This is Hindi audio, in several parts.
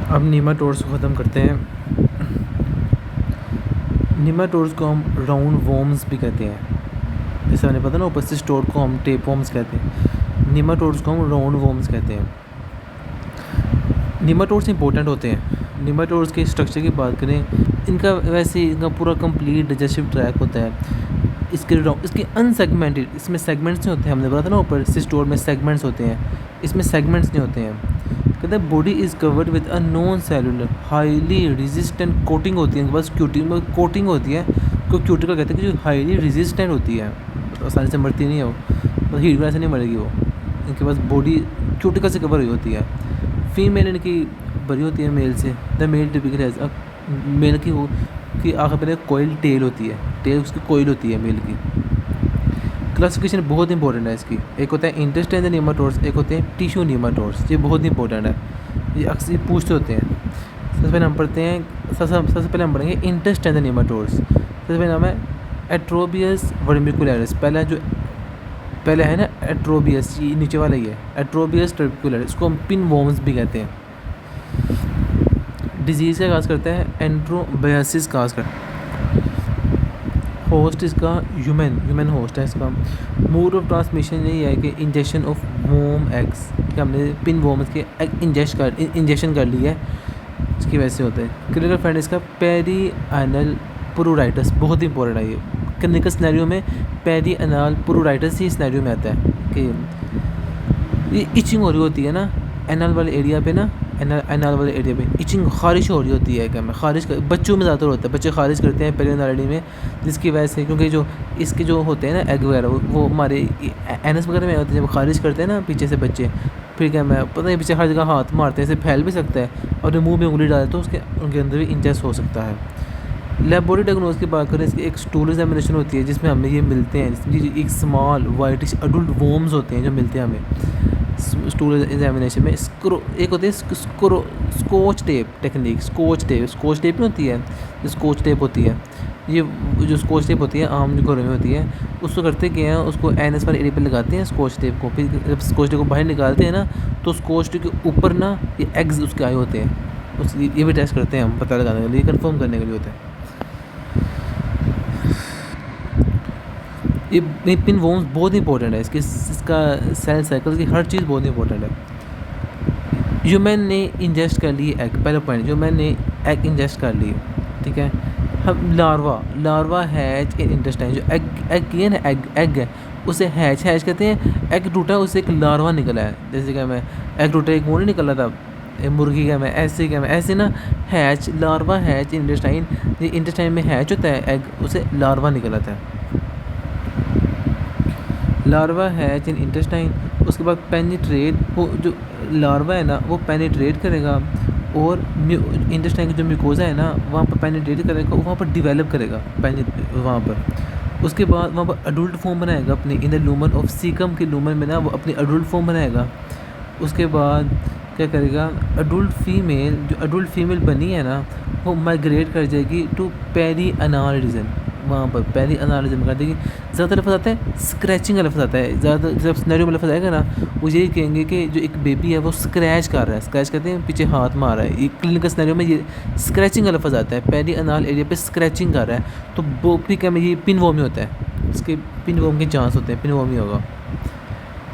अब नीमाटोड्स को ख़त्म करते हैं। नीमाटोड्स को हम राउंड वॉर्म्स भी कहते हैं। जैसे मैंने पता ना, ऊपर से स्टोर को हम टेप वॉर्म्स कहते हैं, नीमाटोड्स को हम राउंड वॉर्म्स कहते हैं। नीमाटोड्स इंपॉर्टेंट होते हैं। नीमाटोड्स के स्ट्रक्चर की बात करें, इनका वैसे इनका पूरा कंप्लीट डाइजेस्टिव ट्रैक होता है। इसके अनसेगमेंटेड, इसमें सेगमेंट्स नहीं होते हैं। हमने बोला था ना ऊपर से स्टोर में सेगमेंट्स होते हैं, इसमें सेगमेंट्स नहीं होते हैं। कहते हैं body is covered with a non cellular highly resistant coating होती है इनके पास। कोटिंग होती है, को क्यूटिकल कहते हैं कि जो हाईली रेजिस्टेंट होती है, आसानी से मरती नहीं है वो, तो हीट वगैरह से नहीं मरेगी वो। इनके पास बॉडी क्यूटिकल से कवर हुई होती है। फीमेल इनकी बड़ी होती है मेल से। The mail typical has mail की आखिर पर कोयल टेल होती है, टेल उसकी कोयल होती है मेल की। क्लासिफिकेशन बहुत इंपॉर्टेंट है इसकी। एक होता है इंटेस्टाइनल नीमाटोड्स, एक होते हैं टिश्यू नीमाटोड्स। ये बहुत इंपॉर्टेंट है, ये अक्सर पूछते होते हैं। सबसे पहले हम पढ़ते हैं, सबसे पहले हम पढ़ेंगे इंटेस्टाइनल नीमाटोड्स। सबसे पहले नाम है एट्रोबियस वर्मिकुलरिस। पहले है ना एट्रोबियस, ये नीचे वाला ही है, एट्रोबियस टर्बिकुलर। इसको हम पिन वॉर्म्स भी कहते हैं। डिजीज़ का काज करता है एंट्रोबायसिस काज करता है। होस्ट इसका ह्यूमन होस्ट है इसका। मोड ऑफ ट्रांसमिशन यही है कि इंजेक्शन ऑफ वोम एग्स, कि हमने पिन वोम्स के एग इंजेक्शन कर लिया है, इसकी वजह से होता है। क्लिनिकल फाइंड इसका पेरी एनल प्रूराइटस, बहुत इंपॉर्टेंट है ये। क्लिनिकल सिनेरियो में पेरी एनल प्रूराइटस ही सिनेरियो में आता है कि ये इचिंग हो रही होती है ना एनल वाले एरिया पे ना, एनल वाले एरिया पे इचिंग, खारिश हो रही होती है। क्या मैं बच्चों में ज़्यादातर होता है, बच्चे खारिश करते हैं पेरी एनल में, जिसकी वजह से, क्योंकि जो इसके जो होते हैं ना एग वगैरह, वो हमारे एनस वगैरह में होते हैं। जब खारिश करते हैं ना पीछे से बच्चे, फिर क्या मैं पता नहीं पीछे हर जगह हाथ मारते हैं, इसे फैल भी सकता है, और मुँह में उंगली डाले तो उनके अंदर भी इंजेस्ट हो सकता है। लेबोरेटरी डायग्नोसिस की बात करें, इसकी एक स्टूल एग्जामिनेशन होती है जिसमें हमें ये मिलते हैं, जिसमें एक स्मॉल वाइटिश अडल्ट वोम्स होते हैं जो मिलते हैं हमें स्टूल एग्जामिनेशन में। एक होती है scotch tape technique. Scotch tape नहीं होती है, जो स्कॉच टेप होती है, ये जो स्कॉच टेप होती है आम जो घरों में होती है, उसको करते क्या है, उसको एनएस वाले एरिया पे लगाते हैं स्कॉच टेप को। फिर जब स्कॉच टेप को बाहर निकालते हैं ना, तो स्कॉच टेप के ऊपर ना ये एग्स उसके आए होते हैं। ये भी टेस्ट करते हैं हम, पता लगाने के लिए, कंफर्म करने के लिए होता है। ये पिन वोम्स बहुत इंपॉर्टेंट है, इसका सेल साइकिल की हर चीज़ बहुत इंपॉर्टेंट है। ह्यूमन ने इंजेस्ट कर ली एग, पहला पॉइंट, ह्यूमन ने एग इंजेस्ट कर ली, ठीक है। हम लार्वा हैच इन इंटेस्टाइन, जो एग की है ना, एग है, उसे हैच कहते हैं। एग टूटा, उससे एक लार्वा निकला है। जैसे क्या मैं एग टूटा, एक वो नहीं निकला था मुर्गी का, मैं ऐसे ना hatch, larva hatch intestine, intestine में हैच होता है एग, उसे लार्वा निकला था, लार्वा हैच इन इंटेस्टाइन। उसके बाद पेनिट्रेट, वो जो लार्वा है ना वो पेनिट्रेट करेगा और इंटेस्टाइन की जो म्यूकोजा है ना वहाँ पर पेनिट्रेट करेगा, वहाँ पर डिवेलप करेगा वहाँ पर। उसके बाद वहाँ पर अडल्ट फॉर्म बनाएगा अपने in the lumen of caecum के लूमन में ना, वो अपनी अडल्ट फॉर्म बनाएगा। उसके बाद क्या करेगा, अडल्ट फीमेल बनी है ना, वो माइग्रेट कर जाएगी टू पेरी अनाल रीजन। वहाँ पर पेरी अनाल रीजन कर देगी। ज़्यादा लफ्ज़ आता है स्क्रैचिंग का लफ्ज़ आता है, ज़्यादा जब सिनेरियो में लफ्ज़ आएगा ना, वो यही कहेंगे कि जो एक बेबी है वो स्क्रैच कर रहा है, स्क्रैच कहते हैं पीछे हाथ मार रहा है। ये क्लिनिकल सिनेरियो में ये स्क्रैचिंग का लफ्ज़ आता है, पेरी अनाल एरिया पे स्क्रैचिंग कर रहा है, तो वो भी क्या में ये पिन वॉर्म ही होता है, इसके पिन वॉर्म के चांस होते हैं, पिन वॉर्म ही होगा।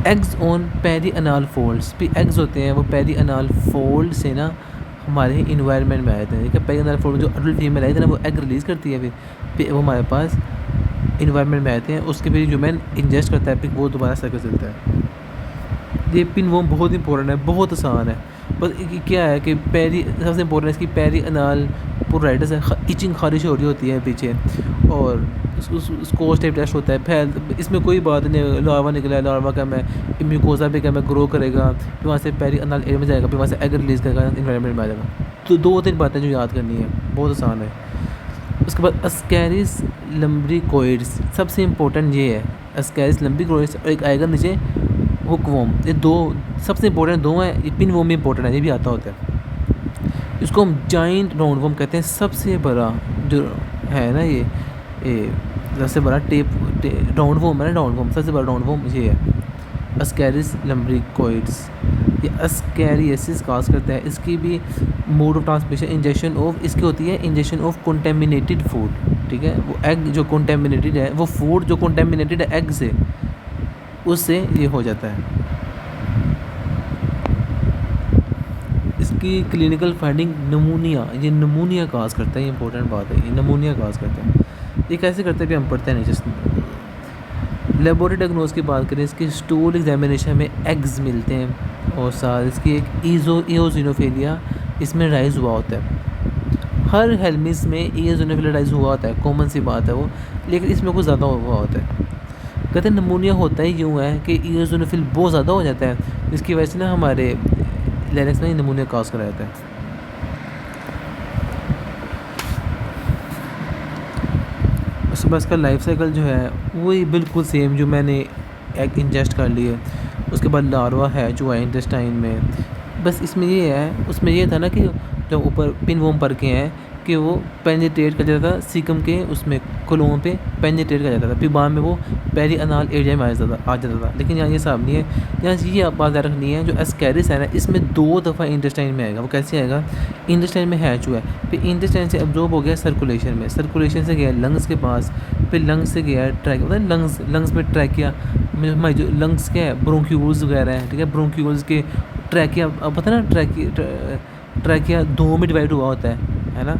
एग्स ऑन पेरी अनाल फोल्ड्स, भी एग्स होते हैं वो पेरी अनाल फोल्ड से ना हमारे इन्वायरमेंट में आए थे। ठीक है, पेरी अनाल फोल्ड जो अडल्ट फीमेल आई थी ना, वो एग रिलीज़ करती है, फिर वो हमारे पास इन्वायरमेंट में आते हैं, उसके फिर ह्यूमन इंजेस्ट करता है, फिर वो दोबारा सर्कल चलता है। ये पिन वॉर्म बहुत इंपॉर्टेंट है, बहुत आसान है। बस क्या है कि पेरी सबसे इंपॉर्टेंट है इसकी पेरी अनाल प्रूराइटस है, इचिंग खारिश हो रही होती है पीछे, और स्कॉच टेप टेस्ट होता है। फैल इसमें कोई बात नहीं, लार्वा निकला है, लार्वा का मैं म्यूकोजा पे क्या मैं ग्रो करेगा, फिर वहाँ से पेरी अनाल एरिया में जाएगा, फिर वहाँ से एग रिलीज़ करेगा, इन्वायरमेंट में आ जाएगा। तो 2-3 बातें जो याद करनी है, बहुत आसान है। उसके बाद अस्कैरिस लम्ब्रिकोइड्स, सबसे इंपॉर्टेंट ये है, अस्कैरिस लम्ब्रिकोइड्स, और एक आएगा नीचे हुकवॉर्म। ये दो सबसे इंपॉर्टेंट दो हैं, ये पिन वॉर्म भी इंपॉर्टेंट है, ये भी आता होता है। इसको हम जाइंट राउंड वॉर्म कहते हैं, सबसे बड़ा जो है ना ये सबसे बड़ा राउंड वॉर्म है ना, राउंड वॉर्म सबसे बड़ा राउंड वॉर्म ये है, अस्कैरिस लम्ब्रिकोइड्स। ये एस्कैरियोसिस काज करता है। इसकी भी mode of transmission injection of, इसकी होती है इंजेक्शन ऑफ कंटेमिनेटेड फूड, ठीक है। वो एग जो कंटेमिनेटेड है, वो फूड जो कंटेमिनेटेड है एग से, उससे ये हो जाता है। इसकी क्लिनिकल फाइंडिंग नमूनिया, ये नमूनिया काज करता है, ये इंपॉर्टेंट बात है, ये नमूनिया काज करता है। ये कैसे करते हैं भी हम पढ़ते हैं नहीं। जस्ट लेबोरेटरी डायग्नोस की बात करें, इसकी स्टूल एग्जामिनेशन में एग्स मिलते हैं और साथ इसकी एक ईओसिनोफिलिया इसमें राइज हुआ होता है। हर हेलमिस में ईओसिनोफिलिया राइज हुआ होता है, कॉमन सी बात है वो, लेकिन इसमें कुछ ज़्यादा हुआ होता है। कहते हैं नमूनिया होता ही यूँ है कि ईओसिनोफिल बहुत ज़्यादा हो जाता है, इसकी वजह से ना हमारे लैरिंक्स में नमूनिया काज करा जाता है। उसके बाद इसका लाइफ साइकिल जो है वही बिल्कुल सेम जो मैंने एग इंजेस्ट कर लिए, उसके बाद लार्वा है जो है इंटेस्टाइन में। बस इसमें ये है, उसमें ये था ना कि जब ऊपर पिन वोम पर के हैं कि वो पेनिट्रेट कर जाता था सीकम के उसमें कोलों पे पेनिट्रेट कर जाता था, फिर बाद में वो पेरी अनाल एरिया में आ जाता था। लेकिन यहाँ ये हिसाब नहीं है, यहाँ ये आप बात याद रखनी है, जो एस्कैरिस है ना इसमें 2 दफ़ा इंटेस्टाइन में आएगा। वो कैसे आएगा, इंटेस्टाइन में हैच हुआ है, फिर इंटेस्टाइन से एब्जॉर्ब हो गया सर्कुलेशन में, सर्कुलेशन से गया लंग्स के पास, फिर लंग्स से गया ट्रैकिया, मतलब लंग्स में ट्रैकिया में हमारी जो लंग्स क्या है ब्रोंक्यूल्स वगैरह है, ठीक है। ब्रोंक्यूल्स के ट्रैकिया, अब पता ना ट्रैकिया 2 में डिवाइड हुआ होता है ना।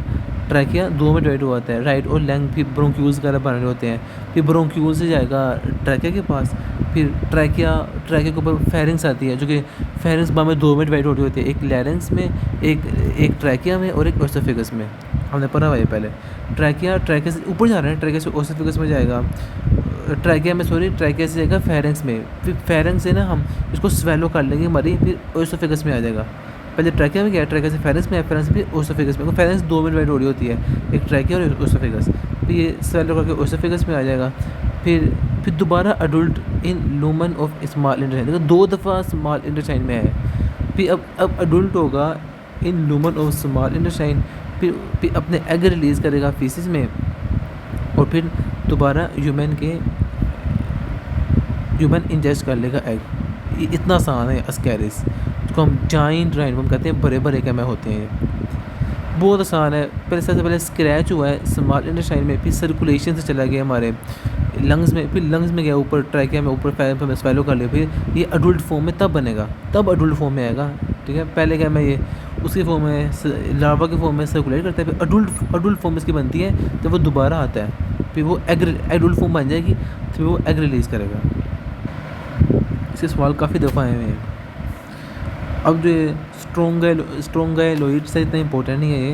ट्रैकिया 2 में डिवाइड हुआ होता है, राइट और लेंथ, फिर ब्रोंक्यूल्स वगैरह बने होते हैं, फिर ब्रोंक्यूल से जाएगा ट्रैकिया के पास, फिर ट्रैकिया के ऊपर फेरिंग्स आती है, जो कि फेरिंग्स बाद में 2 में डिवाइड हो रही होती है, एक लैरिंग्स में, एक ट्रैकिया में और एक ओसोफेगस में। हमने पढ़ा हुआ है पहले। ट्रैकिया से ऊपर जा रहे हैं, ट्रैकिया से ओसोफेगस में जाएगा, ट्रैकिया से जाएगा फेरिंग्स में, फिर फेरिंग्स से ना हम इसको स्वेलो कर लेंगे हमारी, फिर ओसोफेगस में आ जाएगा। पहले ट्रैकिया में गया, ट्रैकिया से फेरिंग्स में, फेरिंग्स भी ओसोफेगस में। फेरिंग्स 2 में डिवाइड हो रही होती है, एक ट्रैकिया और ओसोफेगस, फिर ये स्वेलो करके ओसोफेगस में आ जाएगा। फिर दोबारा adult in lumen of small intestine, देखो 2 दफ़ा स्मॉल इंटेस्टाइन में है। फिर अब अडल्ट होगा इन लूमन ऑफ स्मॉल इंटेस्टाइन, फिर अपने एग रिलीज़ करेगा फीसिस में, और फिर दोबारा ह्यूमन इंजेस्ट कर लेगा एग। ये इतना आसान है एस्कैरिस, जिसको हम जाइंट राइनवोर्म कहते हैं, बड़े बड़े कैमे होते हैं, बहुत आसान है। पहले सबसे पहले स्क्रैच हुआ है स्मॉल इंटेस्टाइन में, फिर सर्कुलेशन से चला गया हमारे लंग्स में, फिर लंग्स में गया, ऊपर ट्रैकिया में, ऊपर स्वेलो कर लिया, फिर ये अडल्ट फॉर्म में तब बनेगा, तब अडल्ट फॉर्म में आएगा, ठीक है। पहले क्या मैं ये उसकी फॉर्म में, लार्वा के फॉर्म में सर्कुलेट करता है, फिर अडल्ट फॉर्म इसकी बनती है, जब वो दोबारा आता है फिर वो एडल्ट फॉर्म बन जाएगी, फिर वो एग रिलीज़ करेगा। इसके सवाल काफ़ी दफ़ा आए हुए हैं। अब जो स्ट्रोंगाइलोइड से इतना इंपॉर्टेंट नहीं है ये,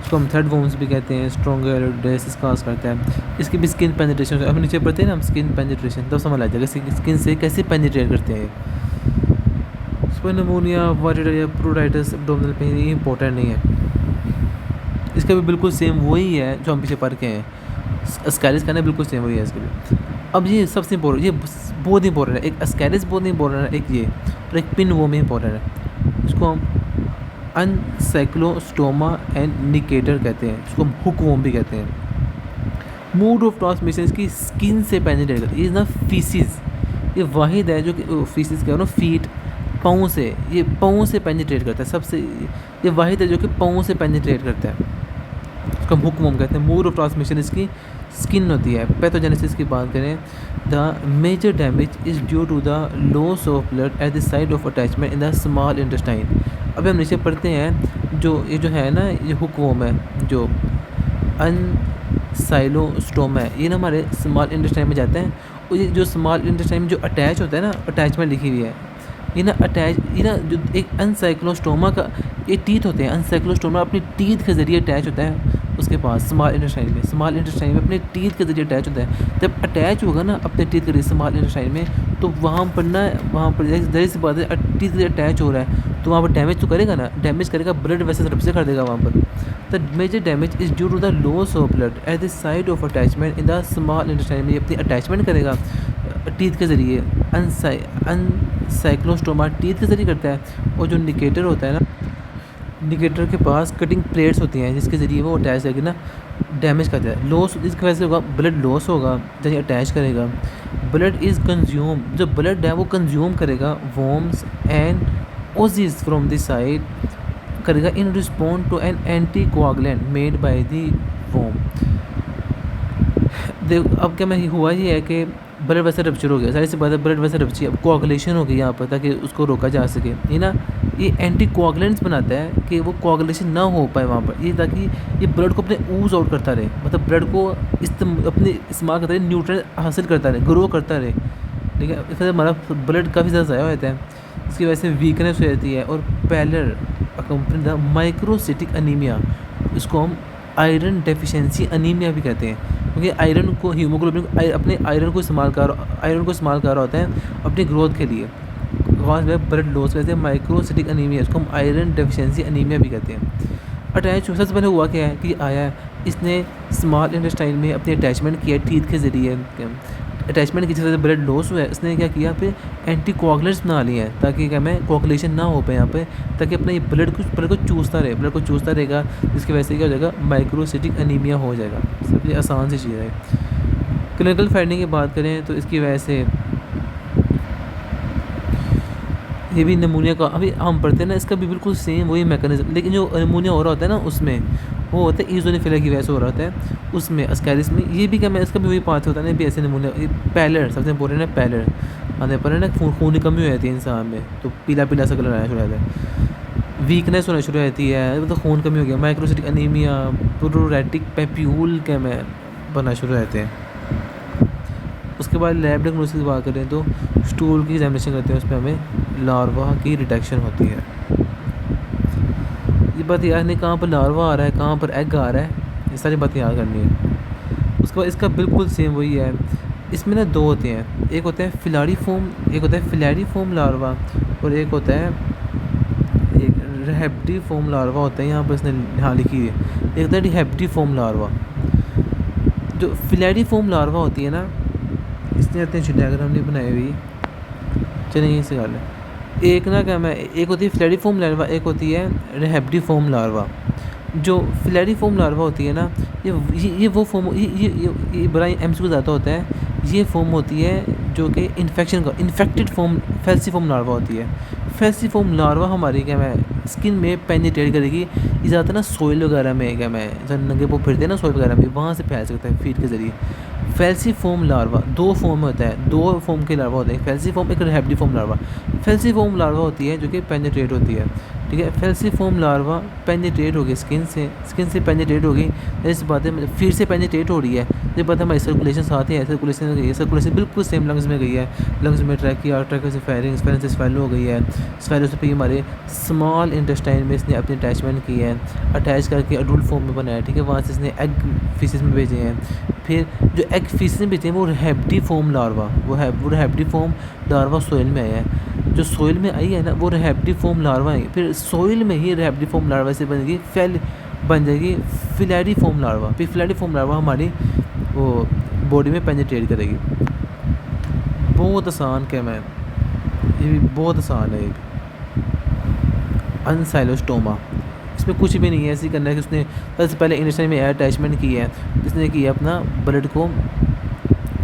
इसको हम थर्ड वोम्स भी कहते हैं। स्ट्रोंगाइलोइडेसिस काज करता है, इसकी भी स्किन पेनिट्रेशन, अब नीचे पढ़ते हैं ना हम स्किन पेनिट्रेशन, तब समझ आ जाएगा स्किन से कैसे पेनिट्रेट करते हैं। नमूनिया, वाइटिस, प्रोडाइटिस, एब्डोमिनल पेन, ये इंपॉर्टेंट नहीं है। इसका भी बिल्कुल सेम वही है जो हम पीछे पढ़ के हैं, एस्कैरिस का ना बिल्कुल सेम वही है इसके लिए। अब ये सबसे इंपॉर्टेंट, ये बहुत इंपॉर्टेंट है, एक एस्कैरिस बहुत इंपॉर्टेंट है, एक ये और एक पिन वो में इंपॉर्टेंट है। इसको हम अनसाइक्लोस्टोमा एंड निकेटर कहते हैं, इसको हम हुक वोम भी कहते हैं। मोड ऑफ ट्रांसमिशन इसकी स्किन से पेनिट्रेट करती है, ये ना फीसिस, ये वाहिद है जो कि फीसिस क्या है ना, फीट पाँव से, ये पाँव से पेनिट्रेट करता है, सबसे ये वाहिद है जो कि पाँव से पेनिट्रेट करता है, उसको हम हुक वोम कहते हैं। मोड ऑफ ट्रांसमिशन इसकी स्किन होती है। पैथोजेनेसिस की बात करें, the major damage is due to the loss of blood at the side of attachment in the small intestine. अभी हम नीचे पढ़ते हैं, ये जो है ना, ये हुक वोम है, जो अनसाइलोस्टोमा है, ये ना हमारे स्मॉल इंटेस्टाइन में जाते हैं, और ये जो स्मॉल इंटेस्टाइन में जो अटैच होता है ना, अटैचमेंट लिखी हुई है, ये ना जो एक अनसाइक्लोस्टोमा का ये टीथ होते हैं, अनसाइक्लोस्टोमा अपनी टीथ के ज़रिए अटैच होता है उसके पास स्मॉल इंटेस्टाइन में अपने टीथ के ज़रिए अटैच होता है। जब अटैच होगा ना अपने टीथ के ज़रिए स्मॉल इंटेस्टाइन में, तो वहाँ पर जरिए से बात है, टीथ के ज़रिए अटैच हो रहा है, तो वहाँ पर डैमेज तो करेगा ना, डैमेज करेगा, ब्लड वैसे तरफ से कर देगा वहाँ पर। The major damage is due to the loss of blood at the side of attachment in the small intestine में, अपनी अटैचमेंट करेगा टीथ के ज़रिए, अनसाइक्लोस्टोमा टीथ के ज़रिए करता है। और जो निकेटर होता है ना, निकेटर के पास कटिंग प्लेट्स होती हैं जिसके ज़रिए वो अटैच करके ना डैमेज करता है। लॉस इसकी वजह से होगा, ब्लड लॉस होगा जब अटैच करेगा। ब्लड इज़ कंज्यूम, जो ब्लड है वो कंज्यूम करेगा worms and oozes from the side करेगा in respond to an anti coagulant made by the worm. देख अब क्या मैं हुआ ये है कि ब्लड वेसल रप्चर हो गया, सारी सी बात है, ब्लड वेसल रप्चर, अब कोआगुलेशन हो गई यहाँ पर ताकि उसको रोका जा सके, ये ना ये एंटी कोआगुलेंट्स बनाता है कि वो कोआगुलेशन ना हो पाए वहाँ पर, ये ताकि ये ब्लड को अपने ऊज आउट करता रहे, मतलब ब्लड को अपने इस्तेमाल करता रहे, न्यूट्रिएंट हासिल करता रहे, ग्रो करता रहे। ठीक है, इससे हमारा ब्लड काफ़ी ज़्यादा ज़ाया होता है, इसकी वजह से वीकनेस हो जाती है। और pallor accompany the microcytic anaemia, इसको हम आयरन डेफिशिएंसी अनीमिया भी कहते हैं, क्योंकि आयरन को हीमोग्लोबिन अपने आयरन को इस्तेमाल कर रहा होता है अपनी ग्रोथ के लिए, कॉज बाय ब्लड लॉस, वैसे माइक्रोसिटिक अनीमिया, इसको हम आयरन डेफिशिएंसी अनीमिया भी कहते हैं। अटैच सबसे पहले हुआ क्या है कि आया है, इसने स्मॉल इंटेस्टाइन में अपनी अटैचमेंट किया टीथ के ज़रिए, अटैचमेंट की वजह से ब्लड लॉस हुआ है, इसने क्या किया फिर एंटी कोआगुलेंट्स बना लिए हैं ताकि क्या मैं कोआगुलेशन ना हो पाए यहाँ पे, ताकि अपना ये ब्लड को चूसता रहे, ब्लड को चूसता रहेगा, जिसकी वजह से क्या हो जाएगा, माइक्रोसिटिक अनीमिया हो जाएगा। सबसे आसान सी चीज़ है। क्लिनिकल फाइंडिंग की बात करें तो इसकी वजह से ये भी नमूनिया का अभी हम पढ़ते हैं ना, इसका भी बिल्कुल सेम वही मैकेनिज्म, लेकिन जो नमूनिया हो रहा होता है ना उसमें वो होता है ईज़ोनोफिलिया की वजह से हो रहा होता है, उसमें अस्कैरिस में ये भी क्या मैं इसका भी वही पाथ होता है ना, भी ऐसे नमूने। पैलर सबसे इंपॉर्टेंट है, पैलर आने पर है ना खून की कमी हो जाती है इंसान में, तो पीला पीला सा कलर आना शुरू हो जाता है, वीकनेस होना शुरू हो जाती है, मतलब खून कमी हो गया, माइक्रोसिटिक अनीमिया, प्रोरेटिक पेप्यूल क्या मैं बनना शुरू हो जाते हैं। उसके बाद लैब डायग्नोसिस की बात करें तो स्टूल की एग्जामिनेशन करते हैं, उसमें हमें लार्वा की डिटेक्शन होती है। ये बात याद नहीं कहाँ पर लार्वा आ रहा है, कहाँ पर एग आ रहा है, ये सारी बातें याद करनी है। उसके बाद इसका बिल्कुल सेम वही है, इसमें ना दो होते हैं, एक होता है फिलारीफॉर्म, एक होता है फिलारीफॉर्म लार्वा, और एक होता है एक रैप्टिफॉर्म लार्वा होता है, यहाँ पर इसने यहाँ लिखी है, एक होता है रैप्टिफॉर्म लार्वा। जो फिलारीफॉर्म लार्वा होती है ना, इसने अपने डायग्राम नहीं बनाई हुई, चलिए यहीं से गाल है, एक ना क्या मैं, एक होती है फिलारीफॉर्म लार्वा, एक होती है रैप्टिफॉर्म लार्वा। जो फिलारीफॉर्म लार्वा होती है ना, ये वो फॉर्म, ये बड़ा एमसीक्यू ज़्यादा होता है, ये फॉर्म होती है जो कि इन्फेक्शन का इन्फेक्टेड फॉर्म फेल्सिफॉर्म लार्वा होती है। फेल्सिफॉर्म लार्वा हमारी क्या मैं स्किन में पेनिट्रेट करेगी, ये ज़्यादा ना सॉइल वगैरह में क्या मैं जब नंगे पाँव फिरते हैं ना सॉइल वगैरह में, वहाँ से फैल सकता है फीड के ज़रिए। फेल्सिफॉर्म लार्वा दो फॉर्म में होता है, दो फॉर्म के लार्वा होते हैं, फेल्सिफॉर्म एक रैप्टिफॉर्म लार्वा। फेल्सिफॉर्म लार्वा होती है जो कि पेनिट्रेट होती है, ठीक है। फेल्सिफॉर्म लार्वा पेनिट्रेट हो गई स्किन से पेनिट्रेट हो गई, ऐसी बात है, फिर से पेनिट्रेट हो रही है, ये बात है हमारी सर्कुलेशन साथ ही है, सर्कुलेशन गई है, सर्कुलेशन बिल्कुल सेम लंग्स में गई है, लंग्स में ट्रैकिया से फेरिंग्स से स्वेलो हो गई है, स्वेलो से फिर हमारे स्मॉल इंटेस्टाइन में इसने अपनी अटैचमेंट की है, अटैच करके अडल्ट फॉर्म में बनाया, ठीक है। वहाँ से इसने एग फीसिस में भेजे हैं, फिर जो एग फीसिस में भेजे हैं वो रैप्टिफॉर्म लार्वा, वो रैप्टिफॉर्म लार्वा सोइल में आया है, जो सोइल में आई है ना वो रैप्टिफॉर्म लार्वा है, फिर सोइल में ही रैप्टिफॉर्म लार्वा से बनेगी बन जाएगी फिलारीफॉर्म लार्वा, फिर फिलारीफॉर्म लार्वा हमारी वो बॉडी में पेनिट्रेट करेगी। बहुत आसान क्या मैं, ये भी बहुत आसान है, ये भी अनसाइलोस्टोमा, इसमें कुछ भी नहीं है, ऐसे करना है कि उसने सबसे पहले इंटेस्टाइन में एयर अटैचमेंट की है, जिसने किया अपना ब्लड को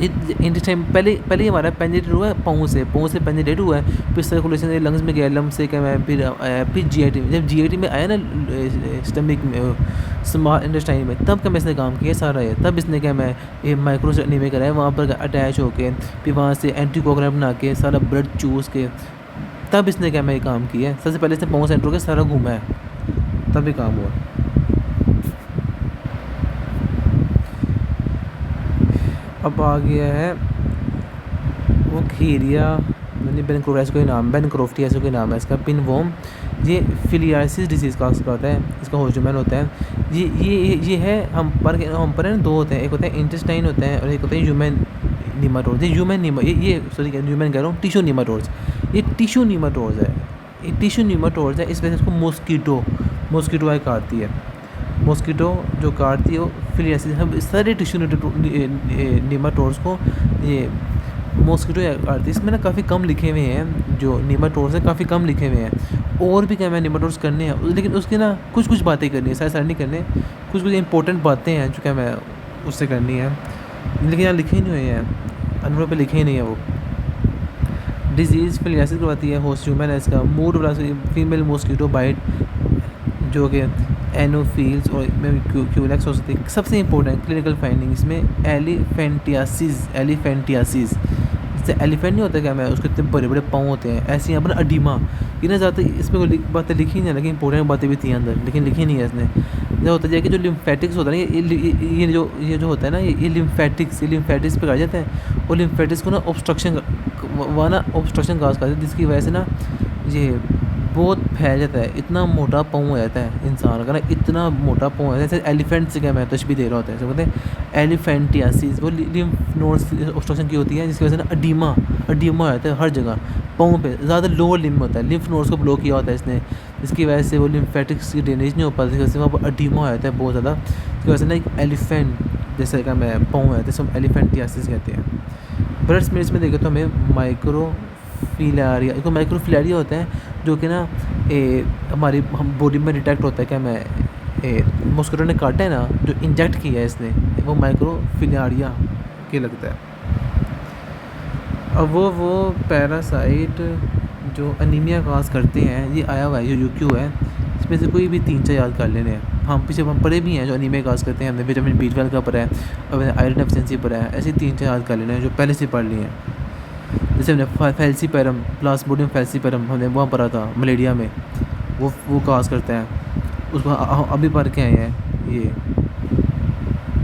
इंटेस्टाइन पहले ही हमारा पेनिट्रेट हुआ है पाँव से पेनिट्रेट हुआ है, फिर सर्कुलेशन लंग्स में गया, लंग्स से क्या मैं फिर जीआईटी में, जब जीआईटी में आया ना स्टमक में स्मॉल इंटेस्टाइन में, तब क्या मैं इसने काम किया सारा ये, तब इसने क्या मैं ये माइक्रोसिटिक अनीमिया कराया, वहाँ पर अटैच होके फिर वहाँ से एंटी कोआगुलेंट बना के सारा ब्लड चूस के, तब इसने क्या मैं ये काम किया है। सबसे पहले इसने पाँव सेंटर के सारा घूमा है, तब भी काम हुआ। अब आ गया है वो खीरिया बेनक्रोफ्टी कोई नाम, बेनक्रोफ्टी ऐसे कोई नाम है इसका, पिनवॉर्म, ये फिलियासिस डिजीज़ का होता है, इसका होजमैन होता है। ये है हम पर है ना दो होते हैं, एक होता है इंटेस्टाइन होता है और एक होता है ह्यूमन नीमाटोड्स। ये ह्यूमन ह्यूमन कह रहा हूँ, टिश्यू नीमाटोड्स, ये टिश्यू नीमाटोड्स है, ये टिश्यू नीमाटोड्स है, इस वजह से इसको मॉस्किटो आई काटती है, मॉस्किटो जो काटती है वो फिलियासिस, हम सारे टिश्यू नीमाटोड्स को ये मॉस्किटो काटती है। इसमें ना काफ़ी कम लिखे हुए हैं, जो नीमाटोड्स हैं काफ़ी कम लिखे हुए हैं, और भी क्या मैं नीमाटोड्स करने हैं, लेकिन उसकी ना कुछ बातें करनी है, सारे नहीं करने, कुछ इंपॉर्टेंट बातें हैं जो क्या मैं उससे करनी है, लेकिन यहाँ लिखे ही नहीं हुए हैं, अनवर पे लिखे ही नहीं है वो। डिजीज़ फिलियासिस करवाती है होस्ट ह्यूमन है इसका। मूड फीमेल मॉस्किटो बाइट जो कि एनोफिल्स और क्यूलेक्स हो सकती है। सबसे इंपॉर्टेंट क्लिनिकल फाइंडिंग इसमें एलिफेंटियासिस जैसे एलिफेंट नहीं होता क्या, मैं उसके इतने बड़े बड़े पाँव होते हैं, ऐसे यहाँ पर अडीमा। ये ना ज़्यादा इसमें कोई बातें लिखी नहीं है, लेकिन इंपॉर्टेंट बातें भी थी अंदर, लेकिन लिखी नहीं है इसने। जो होता है कि जो लिम्फेटिक्स होता है ना, ये जो होता है ना, ये लिम्फेटिक्स पे कर जाते हैं, और लिम्फेटिक्स को ना ऑब्स्ट्रक्शन काज करते हैं, जिसकी वजह से ना ये बहुत फैल जाता है, इतना मोटा पाँव हो जाता है इंसान का ना, इतना मोटा पाँव हो जाता है जैसे एलिफेंट से क्या मैं तशबीह दे रहा होता है, बोलते हैं एलिफेंटियासिस। वो लिम्फ नोड्स ऑब्स्ट्रक्शन की होती है, जिसकी वजह से ना अडीमा हो जाता है हर जगह पाँव पे, ज़्यादा लोअर लिम्ब होता है, लिम्फ नोड्स को ब्लॉक किया होता है इसने, जिसकी वजह से वो लिम्फेटिक्स की ड्रेनेज नहीं हो पाती, जिसकी वजह से वहाँ पर अडीमा हो जाता है बहुत ज़्यादा, जिसकी वजह से ना एक एलिफेंट जैसे का मैं पाँव हो जाता है, सब एलिफेंटियासिस कहते हैं। ब्लड स्मेल्स में देखें तो हमें माइक्रोफिलारिया, एक माइक्रोफिलारिया होता है जो कि ना हमारी हम बॉडी में डिटेक्ट होता है क्या मैं मॉस्किटो ने काटा है ना, जो इंजेक्ट किया है इसने, वो माइक्रोफिलारिया के लगता है। अब वो पैरासाइट जो अनीमिया काज करते हैं, ये आया हुआ है जो यूक्यू है, इसमें से कोई भी 3-4 याद कर लेने हैं। हम पीछे हम पढ़े भी हैं जो अनीमिया काज करते हैं, हमने विटामिन B12 का पढ़ा है और आयरन डेफिशिएंसी पढ़ा है, ऐसे 3-4 याद कर लेने हैं जो पहले से पढ़ लिए हैं। जैसे हमने फैल्सीपेरम, प्लास्मोडियम फैल्सीपेरम हमने वहाँ पढ़ा था मलेरिया में, वो काज करता है, उसको अभी पढ़ के आए हैं।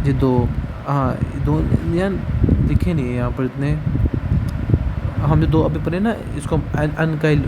ये दो, हाँ दो यार दिखे नहीं है यहाँ पर इतने, हमने 2 अभी पढ़े ना, इसको अनकाइल